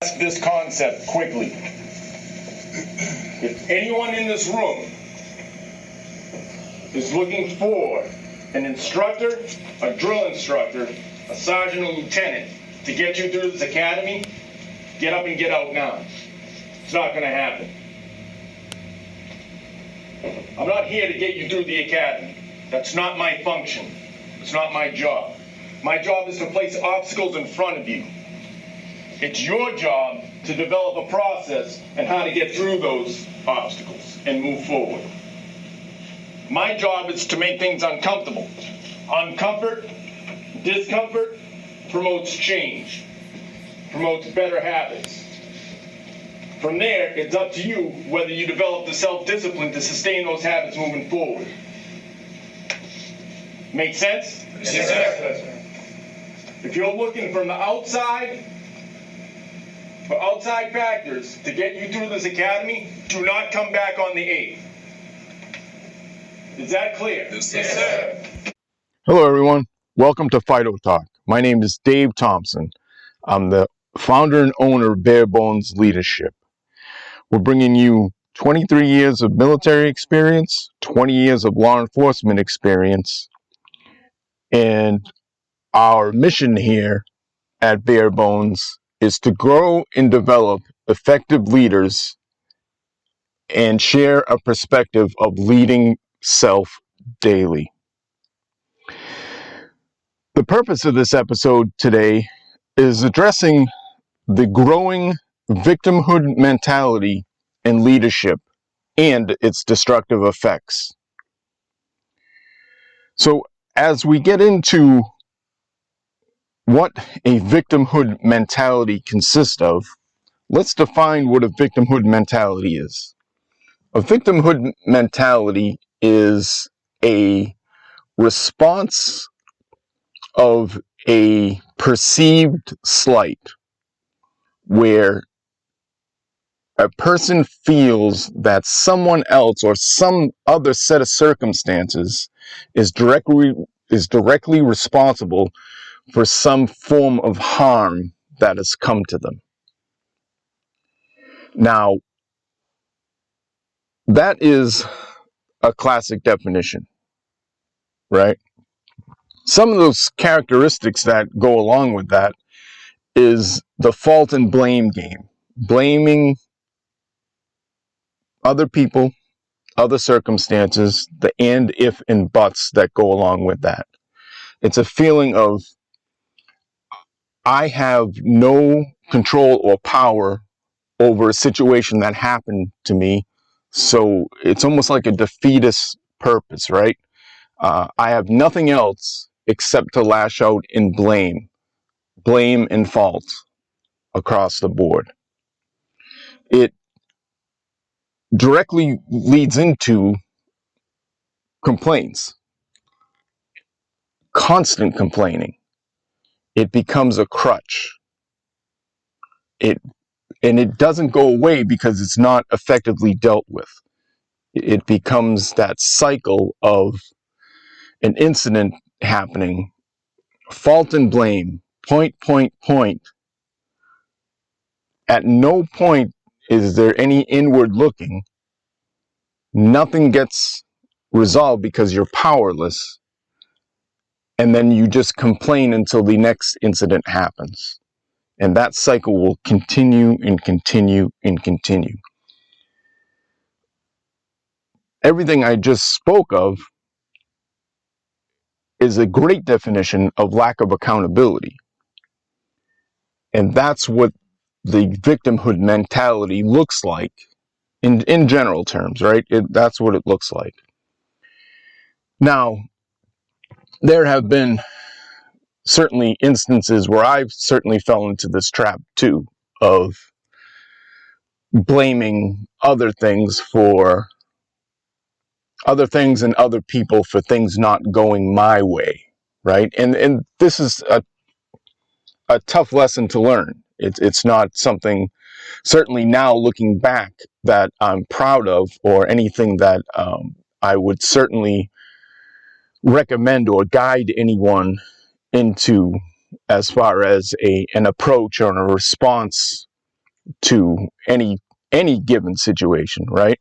This concept quickly. If anyone in this room is looking for an instructor, a drill instructor, a sergeant or lieutenant to get you through this academy, get up and get out now. It's not going to happen. I'm not here to get you through the academy. That's not my function. It's not my job. My job is to place obstacles in front of you. It's your job to develop a process and how to get through those obstacles and move forward. My job is to make things uncomfortable. Discomfort promotes change, promotes better habits. From there, it's up to you whether you develop the self-discipline to sustain those habits moving forward. Make sense? Yes, sir. If you're looking from the outside, for outside factors to get you through this academy, do not come back on the 8th. Is that clear? Yes, sir. Hello, everyone. Welcome to Fido Talk. My name is Dave Thompson. I'm the founder and owner of Bare Bones Leadership. We're bringing you 23 years of military experience, 20 years of law enforcement experience, and our mission here at Bare Bones is to grow and develop effective leaders and share a perspective of leading self daily. The purpose of this episode today is addressing the growing victimhood mentality in leadership and its destructive effects. So, as we get into what a victimhood mentality consists of, let's define what a victimhood mentality is. A victimhood mentality is a response of a perceived slight where a person feels that someone else or some other set of circumstances is directly responsible for some form of harm that has come to them. Now, that is a classic definition, right? Some of those characteristics that go along with that is the fault and blame game, blaming other people, other circumstances, the and, if, and buts that go along with that. It's a feeling of, I have no control or power over a situation that happened to me. So it's almost like a defeatist purpose, right? I have nothing else except to lash out in blame and fault across the board. It directly leads into complaints, constant complaining. It becomes a crutch. And it doesn't go away because it's not effectively dealt with. It becomes that cycle of an incident happening, fault and blame, point. At no point is there any inward looking. Nothing gets resolved because you're powerless. And then you just complain until the next incident happens. And that cycle will continue and continue and continue. Everything I just spoke of is a great definition of lack of accountability. And that's what the victimhood mentality looks like in general terms, right? That's what it looks like. Now, there have been certainly instances where I've certainly fell into this trap too, of blaming other things and other people for things not going my way, right? And this is a tough lesson to learn. It's not something, certainly now looking back, that I'm proud of or anything that I would certainly recommend or guide anyone into as far as an approach or a response to any given situation, right?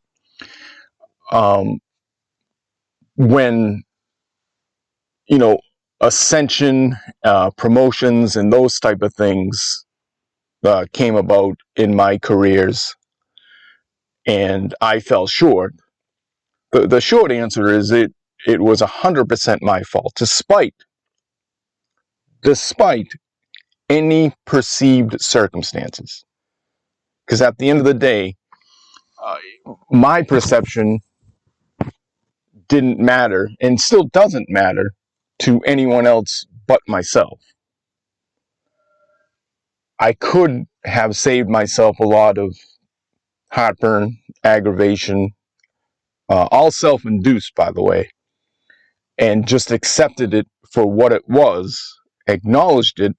When ascension, promotions, and those type of things came about in my careers, and I fell short. The short answer is it was 100% my fault, despite any perceived circumstances. Because at the end of the day, my perception didn't matter and still doesn't matter to anyone else but myself. I could have saved myself a lot of heartburn, aggravation, all self-induced, by the way, and just accepted it for what it was, acknowledged it,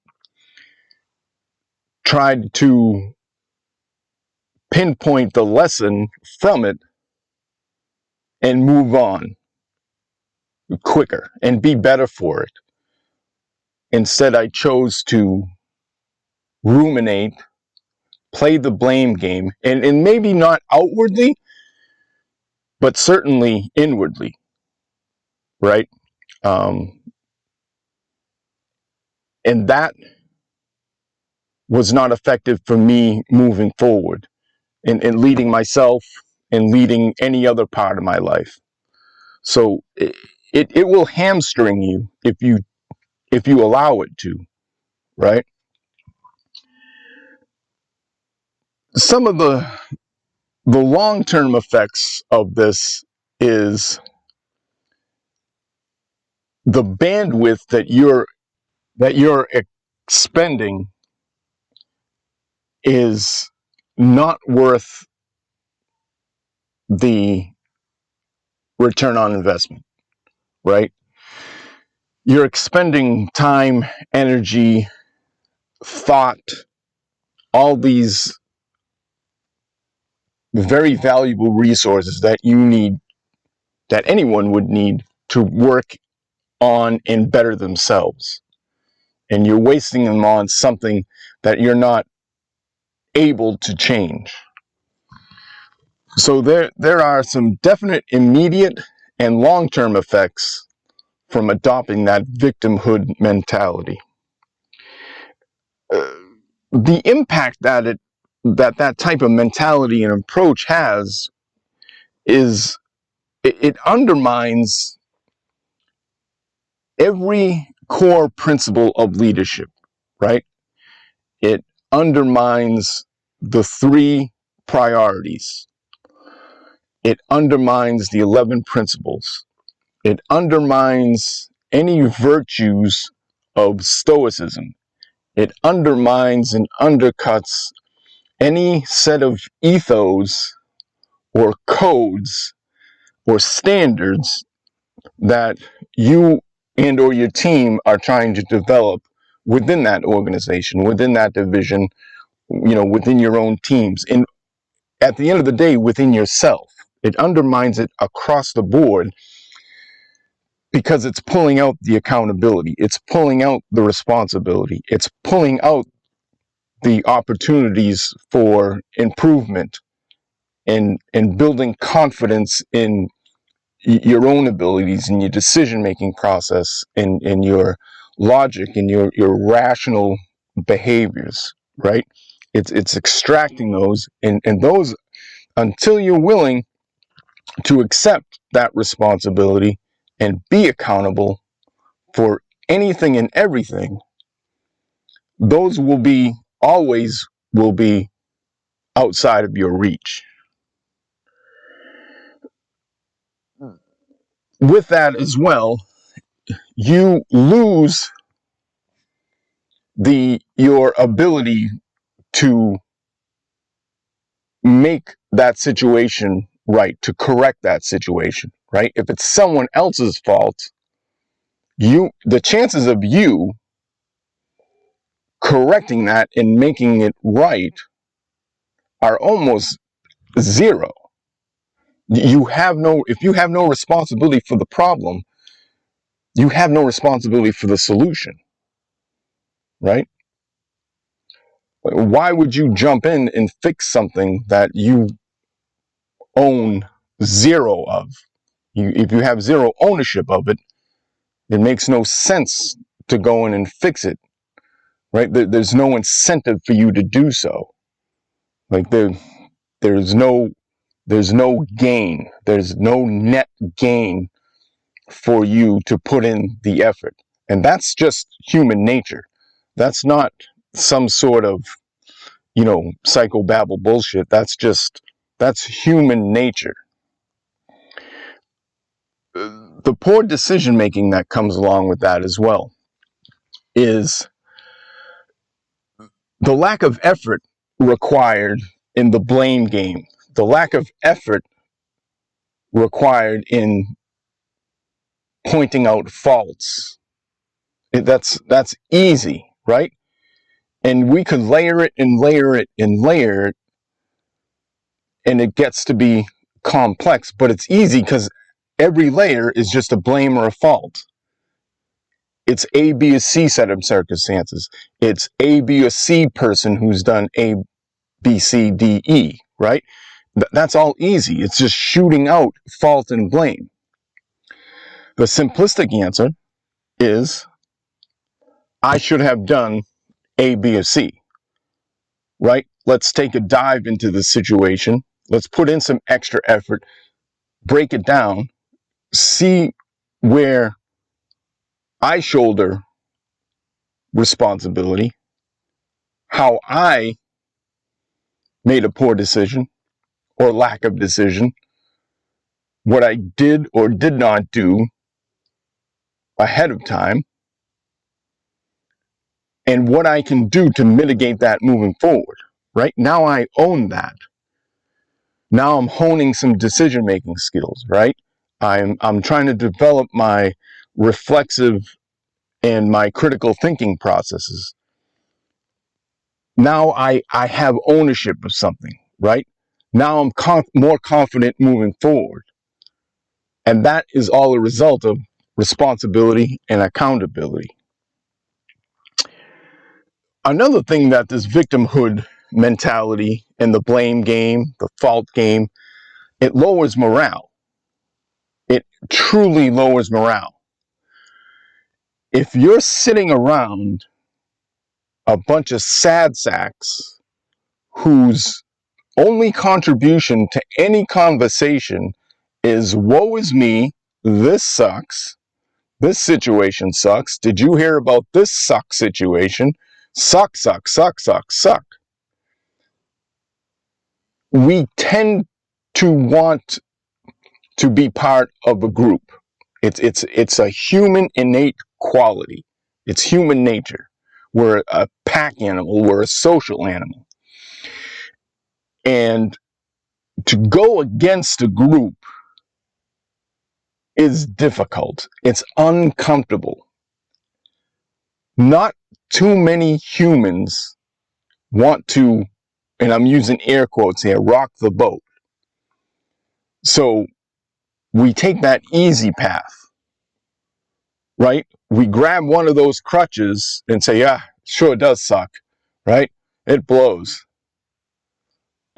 tried to pinpoint the lesson from it, and move on quicker and be better for it. Instead, I chose to ruminate, play the blame game, and maybe not outwardly, but certainly inwardly, right? And that was not effective for me moving forward in leading myself and leading any other part of my life. So it will hamstring you if you allow it to, right? Some of the long-term effects of this is the bandwidth that you're expending is not worth the return on investment, right? You're expending time, energy, thought, all these very valuable resources that you need, that anyone would need to work on and better themselves. And you're wasting them on something that you're not able to change. So there are some definite immediate and long-term effects from adopting that victimhood mentality. The impact that type of mentality and approach has is it undermines every core principle of leadership, right? It undermines the 3 priorities. It undermines the 11 principles. It undermines any virtues of Stoicism. It undermines and undercuts any set of ethos or codes or standards that you and or your team are trying to develop within that organization, within that division, within your own teams, and at the end of the day, within yourself. It undermines it across the board because it's pulling out the accountability. It's pulling out the responsibility. It's pulling out the opportunities for improvement and building confidence in your own abilities and your decision-making process and your logic and your rational behaviors, right? It's extracting those, and those, until you're willing to accept that responsibility and be accountable for anything and everything, those always will be outside of your reach. With that as well, you lose your ability to make that situation right, to correct that situation, right? If it's someone else's fault, the chances of you correcting that and making it right are almost zero. If you have no responsibility for the problem, you have no responsibility for the solution, right? Why would you jump in and fix something that you own zero of? If you have zero ownership of it, it makes no sense to go in and fix it, right? There's no incentive for you to do so. Like there's no gain. There's no net gain for you to put in the effort. And that's just human nature. That's not some sort of, psychobabble bullshit. That's human nature. The poor decision making that comes along with that as well is the lack of effort required in the blame game, the lack of effort required in pointing out faults. That's easy, right? And we could layer it and layer it and layer it, and it gets to be complex, but it's easy because every layer is just a blame or a fault. It's A, B, or C set of circumstances. It's A, B, or C person who's done A, B, C, D, E, right? That's all easy. It's just shooting out fault and blame. The simplistic answer is I should have done A, B, or C, right? Let's take a dive into the situation. Let's put in some extra effort, break it down, see where I shoulder responsibility, how I made a poor decision or lack of decision, what I did or did not do ahead of time, and what I can do to mitigate that moving forward, right? Now I own that. Now I'm honing some decision-making skills, right? I'm trying to develop my reflexive and my critical thinking processes. Now I have ownership of something, right? Now I'm more confident moving forward. And that is all a result of responsibility and accountability. Another thing that this victimhood mentality and the blame game, the fault game, it lowers morale. It truly lowers morale. If you're sitting around a bunch of sad sacks whose only contribution to any conversation is woe is me, this sucks, this situation sucks, did you hear about this suck situation? Suck, suck, suck, suck, suck. We tend to want to be part of a group. It's a human innate quality. It's human nature. We're a pack animal. We're a social animal. And to go against a group is difficult. It's uncomfortable. Not too many humans want to, and I'm using air quotes here, rock the boat. So we take that easy path, right? We grab one of those crutches and say, yeah, sure it does suck, right? It blows.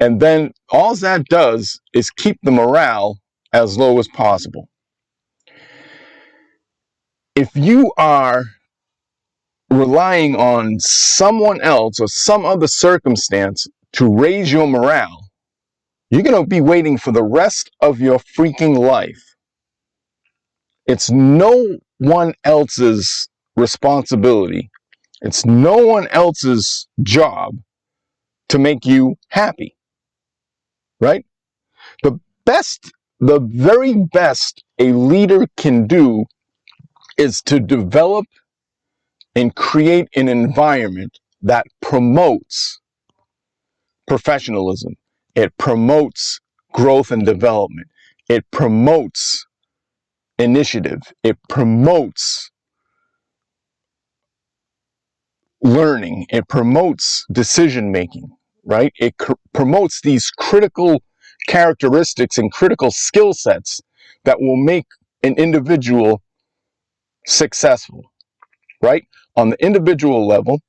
And then all that does is keep the morale as low as possible. If you are relying on someone else or some other circumstance to raise your morale, you're going to be waiting for the rest of your freaking life. It's no one else's responsibility. It's no one else's job to make you happy, right? The very best a leader can do is to develop and create an environment that promotes professionalism. It promotes growth and development. It promotes initiative. It promotes learning. It promotes decision making, right? It promotes these critical characteristics and critical skill sets that will make an individual successful, right? On the individual level,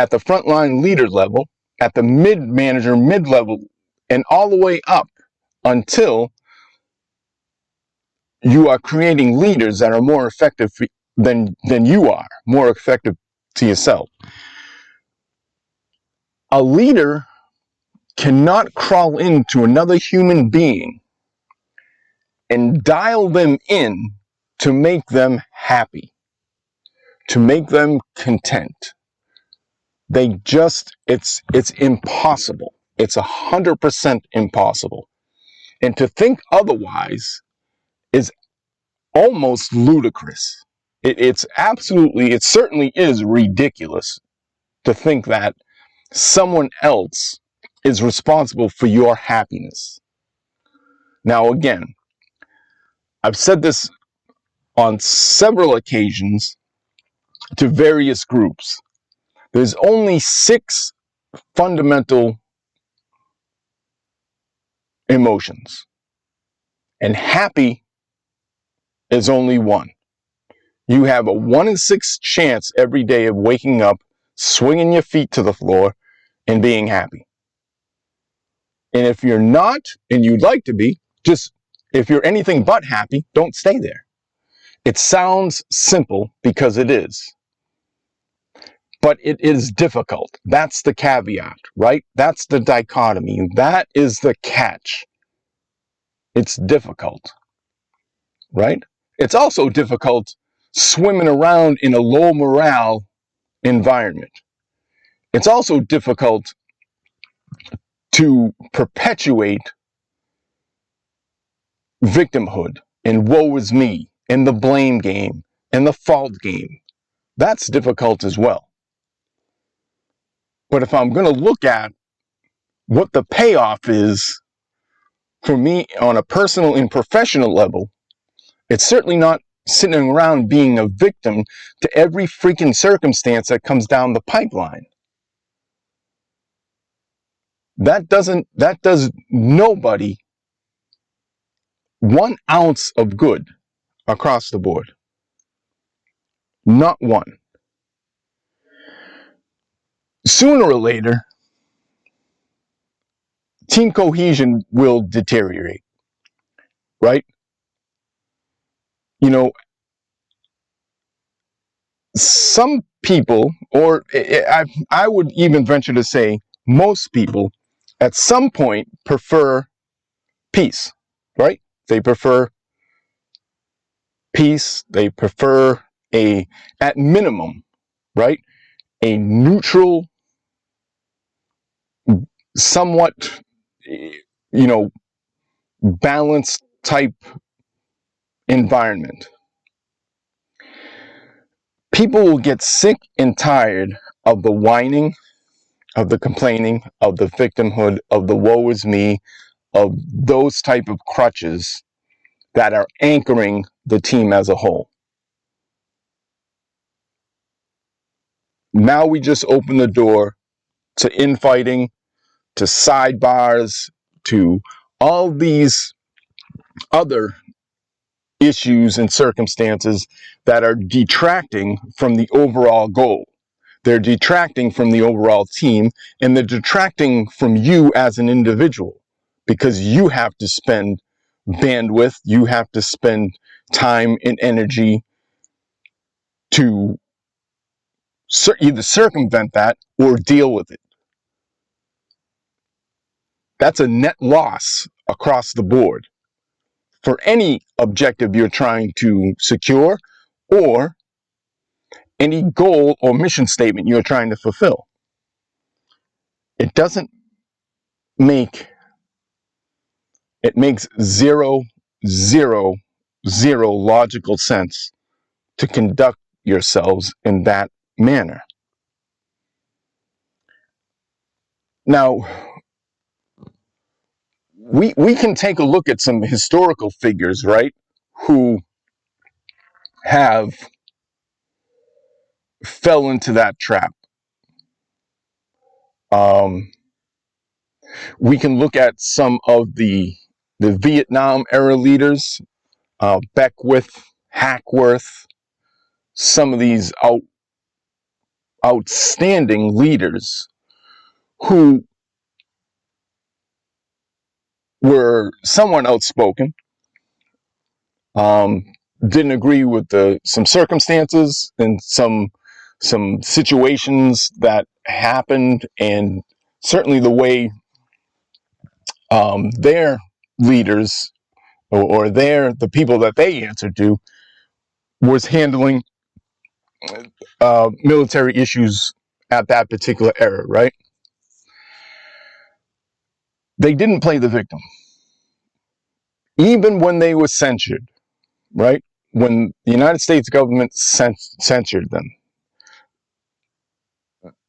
at the frontline leader level, at the mid-manager, mid-level, and all the way up until you are creating leaders that are more effective than you are, more effective to yourself. A leader cannot crawl into another human being and dial them in to make them happy, to make them content. It's impossible. It's 100% impossible. And to think otherwise is almost ludicrous. It certainly is ridiculous to think that someone else is responsible for your happiness. Now, again, I've said this on several occasions to various groups. There's only 6 fundamental emotions, and happy is only one. You have a 1 in 6 chance every day of waking up, swinging your feet to the floor, and being happy. And if you're not, and you'd like to be, if you're anything but happy, don't stay there. It sounds simple because it is. But it is difficult. That's the caveat, right? That's the dichotomy. That is the catch. It's difficult, right? It's also difficult swimming around in a low morale environment. It's also difficult to perpetuate victimhood and woe is me and the blame game and the fault game. That's difficult as well. But if I'm going to look at what the payoff is for me on a personal and professional level, it's certainly not sitting around being a victim to every freaking circumstance that comes down the pipeline. That does nobody 1 ounce of good across the board. Not one. Sooner or later, team cohesion will deteriorate, right? You know, some people, or I would even venture to say most people, at some point prefer peace, right? They prefer peace. They prefer at minimum, right? A neutral, somewhat, balanced type environment. People will get sick and tired of the whining, of the complaining, of the victimhood, of the woe is me, of those type of crutches that are anchoring the team as a whole. Now we just open the door to infighting, to sidebars, to all these other issues and circumstances that are detracting from the overall goal. They're detracting from the overall team, and they're detracting from you as an individual, because you have to spend bandwidth, you have to spend time and energy to either circumvent that or deal with it. That's a net loss across the board for any objective you're trying to secure or any goal or mission statement you're trying to fulfill. It doesn't make, it makes zero logical sense to conduct yourselves in that manner. Now, we can take a look at some historical figures, right, who have fell into that trap. We can look at some of the Vietnam era leaders, Beckwith, Hackworth, some of these outstanding leaders who were somewhat outspoken, um, didn't agree with some circumstances and some situations that happened, and certainly the way their leaders or the people that they answered to was handling military issues at that particular era, right? They didn't play the victim, even when they were censured, right? When the United States government censored them,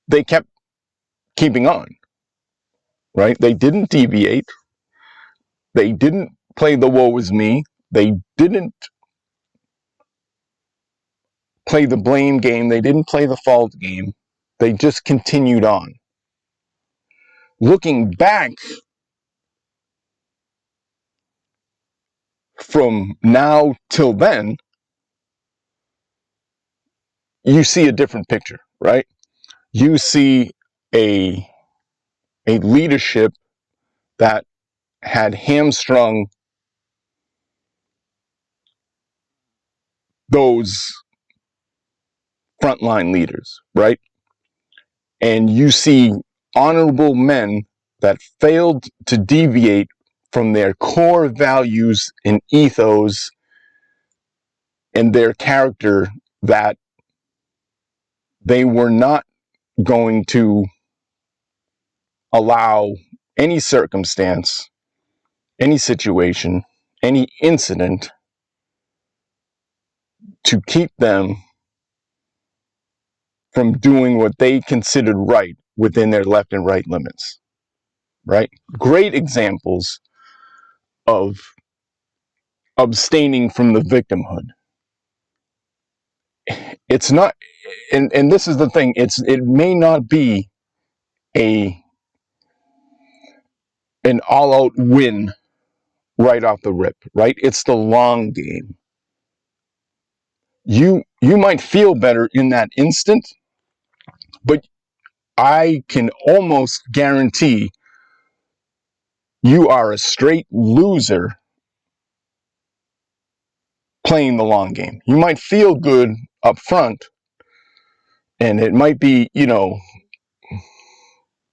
they kept keeping on, right? They didn't deviate. They didn't play the woe is me. They didn't play the blame game. They didn't play the fault game. They just continued on. Looking back from now till then, you see a different picture, right? You see a leadership that had hamstrung those frontline leaders, right? And you see honorable men that failed to deviate from their core values and ethos and their character, that they were not going to allow any circumstance, any situation, any incident to keep them from doing what they considered right within their left and right limits, right? Great examples of abstaining from the victimhood. It's not, and this is the thing, it may not be a an all-out win right off the rip, right? It's the long game. You might feel better in that instant, but I can almost guarantee you are a straight loser playing the long game. You might feel good up front, and it might be,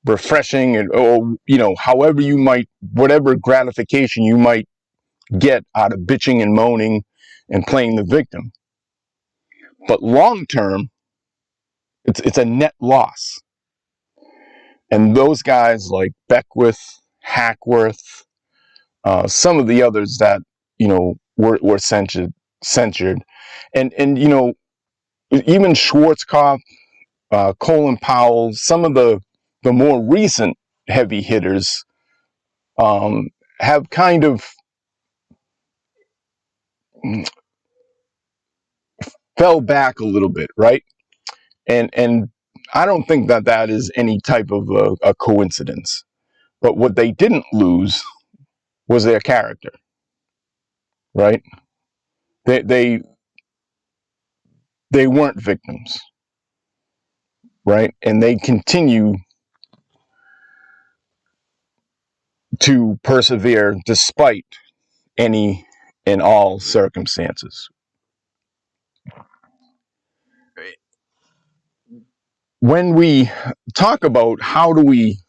refreshing, and or however you might, whatever gratification you might get out of bitching and moaning and playing the victim. But long term, it's a net loss. And those guys like Beckwith, Hackworth, some of the others that were censured, and even Schwarzkopf, Colin Powell, some of the more recent heavy hitters have kind of fell back a little bit, right? And I don't think that is any type of a coincidence. But what they didn't lose was their character, right? They they they weren't victims, right? And they continue to persevere despite any and all circumstances. When we talk about how do we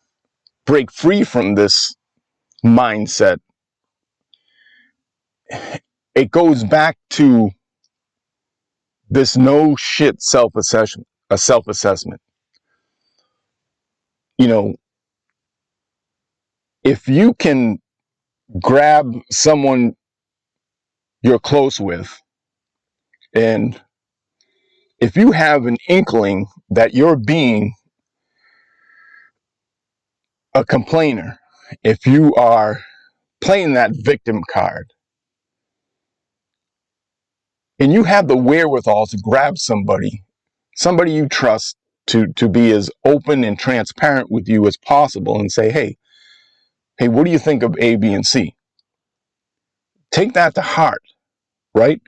break free from this mindset, it goes back to this no shit self-assessment. A self-assessment. If you can grab someone you're close with, and if you have an inkling that you're being a complainer, if you are playing that victim card, and you have the wherewithal to grab somebody you trust, to be as open and transparent with you as possible and say, hey, what do you think of A, B, and C? Take that to heart, right?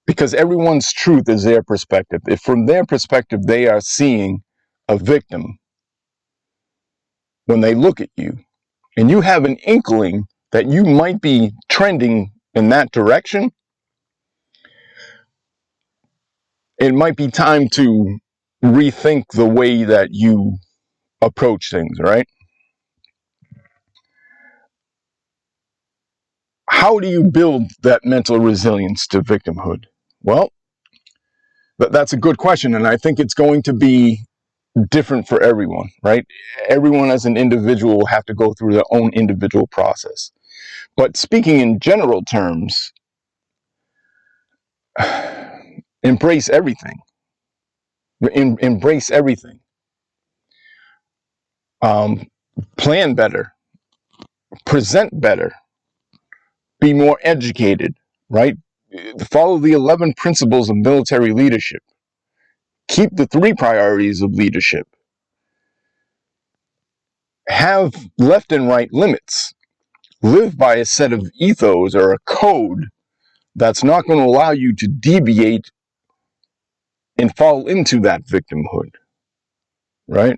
because everyone's truth is their perspective. If from their perspective they are seeing a victim when they look at you, and you have an inkling that you might be trending in that direction, it might be time to rethink the way that you approach things, right? How do you build that mental resilience to victimhood? Well, that's a good question, and I think it's going to be different for everyone, right? Everyone as an individual will have to go through their own individual process. But speaking in general terms, embrace everything. Embrace everything. Um, Plan better, present better, be more educated, right? Follow the 11 principles of military leadership. Keep the 3 priorities of leadership. Have left and right limits. Live by a set of ethos or a code that's not going to allow you to deviate and fall into that victimhood, right?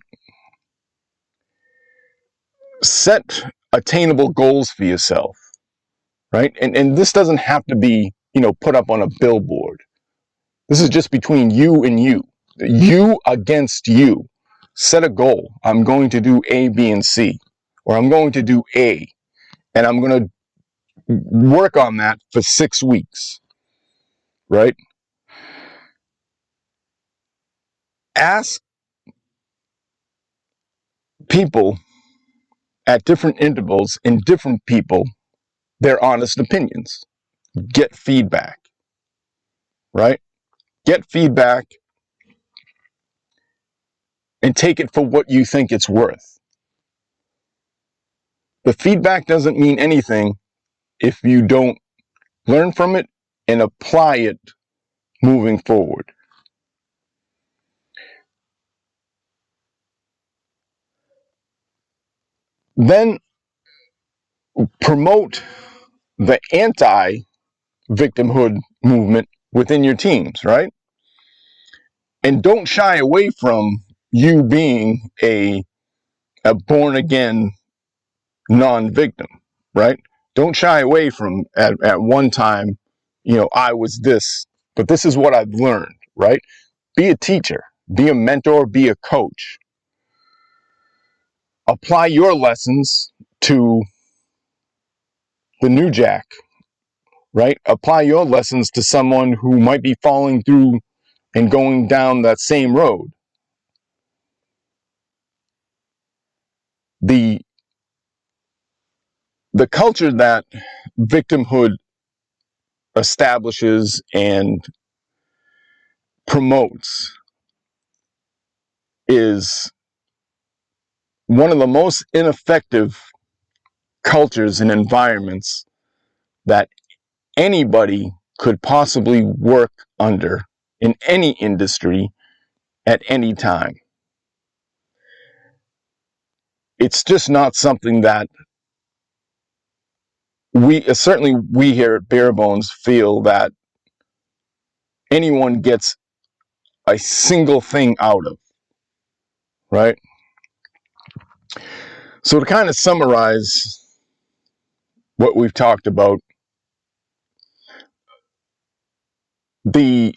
Set attainable goals for yourself, right? And this doesn't have to be, put up on a billboard. This is just between you and you against you. Set a goal. I'm going to do A, B, and C, or I'm going to do A, and I'm going to work on that for 6 weeks, right? Ask people at different intervals and different people their honest opinions. Get feedback, right? Get feedback and take it for what you think it's worth. The feedback doesn't mean anything if you don't learn from it and apply it moving forward. Then promote the anti-victimhood movement within your teams, right? And don't shy away from you being a born-again non-victim, right? Don't shy away from at one time, I was this, but this is what I've learned, right? Be a teacher, be a mentor, be a coach. Apply your lessons to the new Jack, right? Apply your lessons to someone who might be falling through and going down that same road. The the culture that victimhood establishes and promotes is one of the most ineffective cultures and environments that anybody could possibly work under in any industry at any time. It's just not something that we here at Bare Bones feel that anyone gets a single thing out of, right? So to kind of summarize what we've talked about, the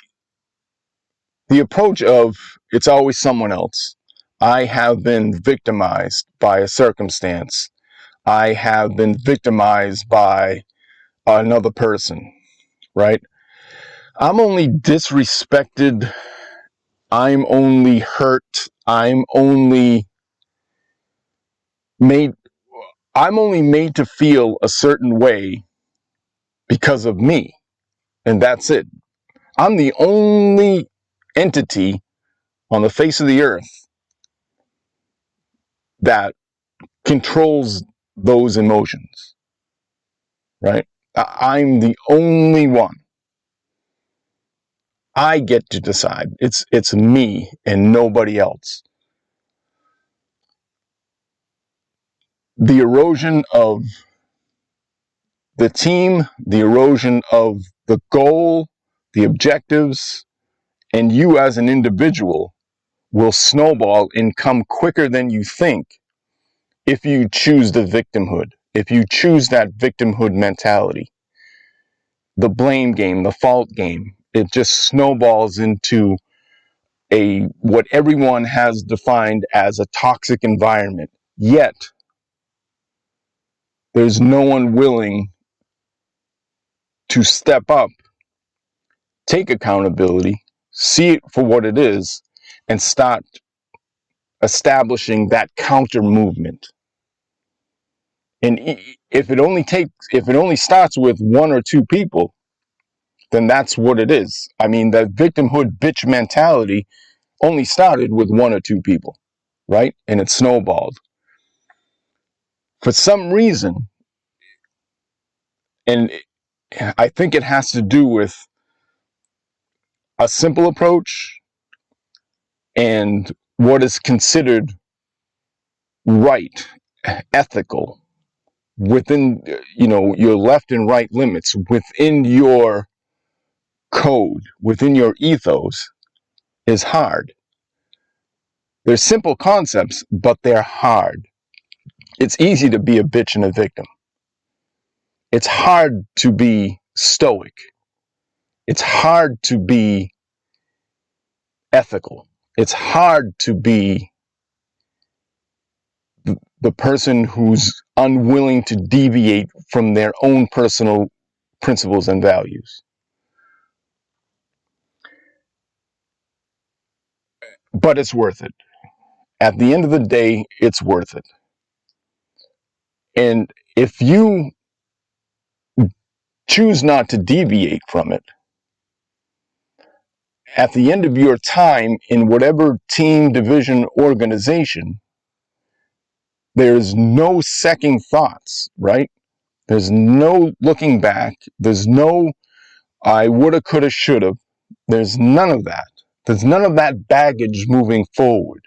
approach of it's always someone else. I have been victimized by a circumstance. I have been victimized by another person, right? I'm only disrespected. I'm only hurt. Made I'm only made to feel a certain way because of me. And that's it. I'm the only entity on the face of the earth that controls those emotions, right? I'm the only one. I get to decide. It's me and nobody else. The erosion of the team, the erosion of the goal, the objectives, and you as an individual will snowball and come quicker than you think if you choose the victimhood, if you choose that victimhood mentality. The blame game, the fault game, it just snowballs into what everyone has defined as a toxic environment. Yet, there's no one willing to step up, take accountability, see it for what it is, and start establishing that counter movement. And if it only starts with one or two people, then that's what it is. I mean, that victimhood bitch mentality only started with one or two people, right? And it snowballed. For some reason, and I think it has to do with a simple approach and what is considered right, ethical, within, your left and right limits, within your code, within your ethos, is hard. They're simple concepts, but they're hard. It's easy to be a bitch and a victim. It's hard to be stoic. It's hard to be ethical. It's hard to be the person who's unwilling to deviate from their own personal principles and values. But it's worth it. At the end of the day, it's worth it. And if you choose not to deviate from it, at the end of your time in whatever team, division, organization, there's no second thoughts, right? There's no looking back. There's no I woulda, coulda, shoulda. There's none of that. There's none of that baggage moving forward,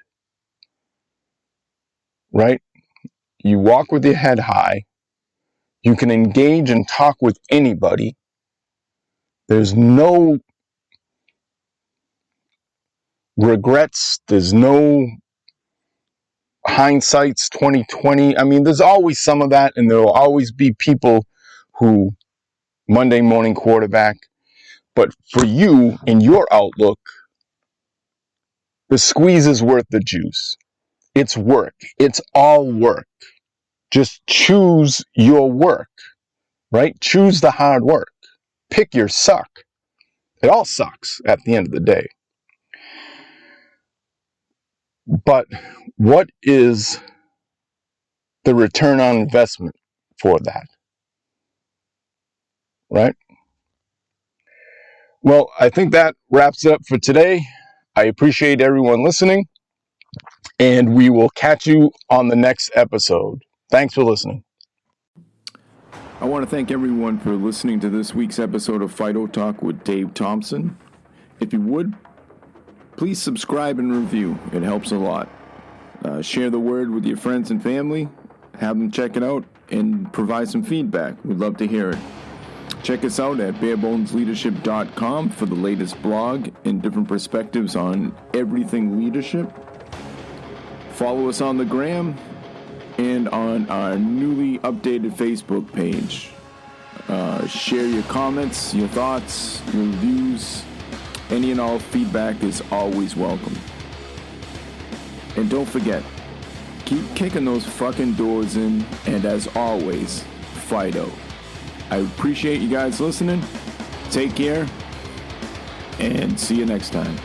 right? You walk with your head high. You can engage and talk with anybody. There's no regrets. There's no hindsight's 2020. I mean, there's always some of that, and there will always be people who Monday morning quarterback. But for you, in your outlook, the squeeze is worth the juice. It's work. It's all work. Just choose your work, right? Choose the hard work. Pick your suck. It all sucks at the end of the day. But what is the return on investment for that, right? Well, I think that wraps it up for today. I appreciate everyone listening, and we will catch you on the next episode. Thanks for listening. I want to thank everyone for listening to this week's episode of Fido Talk with Dave Thompson. If you would, please subscribe and review. It helps a lot. Share the word with your friends and family. Have them check it out and provide some feedback. We'd love to hear it. Check us out at barebonesleadership.com for the latest blog and different perspectives on everything leadership. Follow us on the gram and on our newly updated Facebook page. Share your comments, your thoughts, your views. Any and all feedback is always welcome. And don't forget, keep kicking those fucking doors in, and as always, Fido. I appreciate you guys listening. Take care, and see you next time.